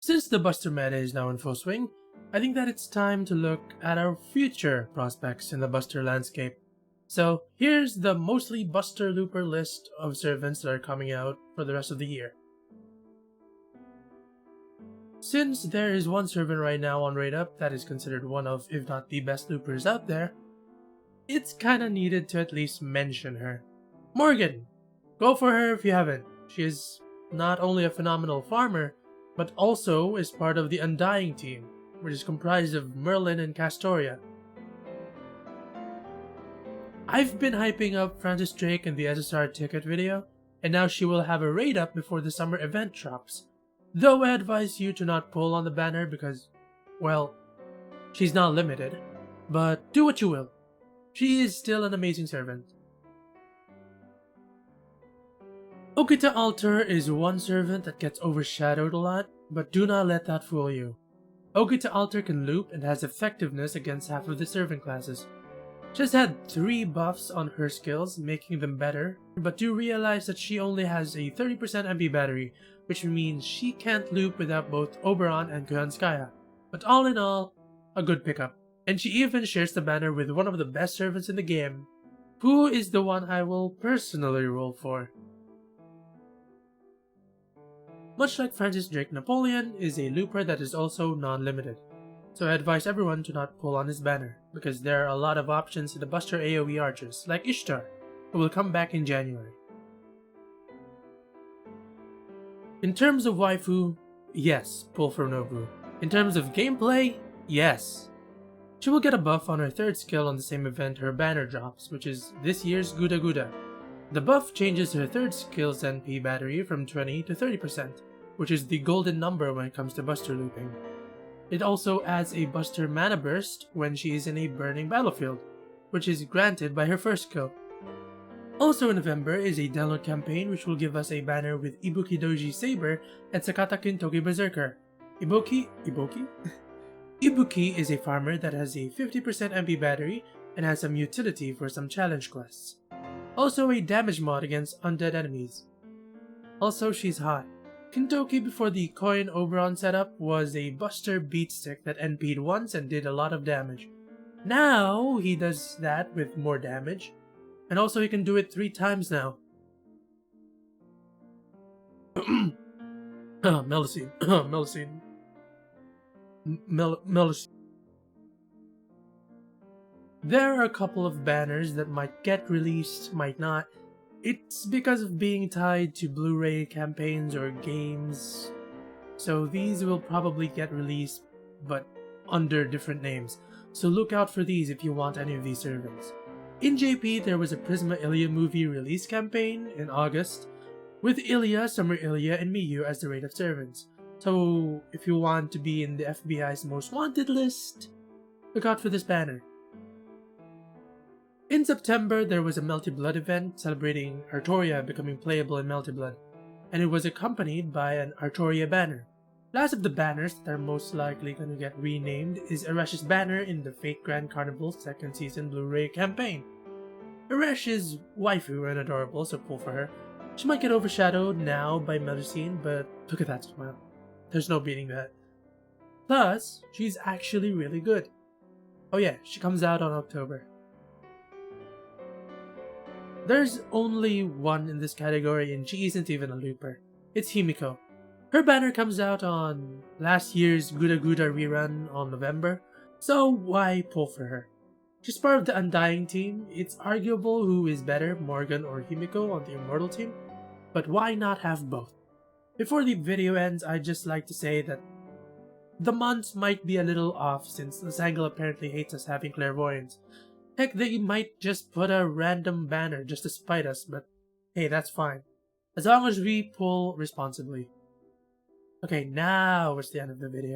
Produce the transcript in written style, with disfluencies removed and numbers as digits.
Since the Buster meta is now in full swing, I think that it's time to look at our future prospects in the Buster landscape. So here's the mostly Buster Looper list of servants that are coming out for the rest of the year. Since there is one servant right now on Raid Up that is considered one of, if not the best loopers out there, it's kinda needed to at least mention her. Morgan! Go for her if you haven't. She is not only a phenomenal farmer, but also is part of the Undying team, which is comprised of Merlin and Castoria. I've been hyping up Francis Drake in the SSR ticket video, and now she will have a raid up before the summer event drops. Though I advise you to not pull on the banner because, well, she's not limited, but do what you will. She is still an amazing servant. Okita Altar is one servant that gets overshadowed a lot, but do not let that fool you. Okita Altar can loop and has effectiveness against half of the servant classes. She has had 3 buffs on her skills, making them better, but do realize that she only has a 30% MP battery, which means she can't loop without both Oberon and Kuhanskaya. But all in all, a good pickup. And she even shares the banner with one of the best servants in the game, who is the one I will personally roll for. Much like Francis Drake, Napoleon is a looper that is also non-limited. So I advise everyone to not pull on his banner, because there are a lot of options in the Buster AoE archers, like Ishtar, who will come back in January. In terms of waifu, yes, pull for Nobuo. In terms of gameplay, yes. She will get a buff on her 3rd skill on the same event her banner drops, which is this year's Guda Guda. The buff changes her 3rd skill's NP battery from 20 to 30%, which is the golden number when it comes to Buster looping. It also adds a Buster mana burst when she is in a burning battlefield, which is granted by her 1st skill. Also in November is a download campaign which will give us a banner with Ibuki Doji Saber and Sakata Kintoki Berserker. Ibuki is a farmer that has a 50% MP battery and has some utility for some challenge quests. Also a damage mod against undead enemies. Also she's hot. Kintoki before the Coin Oberon setup was a Buster beatstick that NP'd once and did a lot of damage. Now he does that with more damage, and also he can do it 3 times now. Melusine. Melusine. There are a couple of banners that might get released, might not. It's because of being tied to Blu-ray campaigns or games, so these will probably get released, but under different names. So look out for these if you want any of these servants. In JP, there was a Prisma Ilya movie release campaign in August, with Ilya, Summer Ilya, and Miyu as the raid of servants. So if you want to be in the FBI's most wanted list, look out for this banner. In September, there was a Melty Blood event celebrating Artoria becoming playable in Melty Blood, and it was accompanied by an Artoria banner. Last of the banners that are most likely going to get renamed is Eresh's banner in the Fate Grand Carnival 2nd Season Blu-ray campaign. Eresh is waifu and adorable, so pull for her. She might get overshadowed now by Melusine, but look at that smile. There's no beating that. Plus, she's actually really good. Oh yeah, she comes out on October. There's only one in this category and she isn't even a looper. It's Himiko. Her banner comes out on last year's Guda Guda rerun on November, so why pull for her? She's part of the Undying team. It's arguable who is better, Morgan or Himiko on the Immortal team, but why not have both? Before the video ends, I'd just like to say that the months might be a little off since Lasangel apparently hates us having clairvoyance. Heck, they might just put a random banner just to spite us, but hey, that's fine. As long as we pull responsibly. Okay, now it's the end of the video.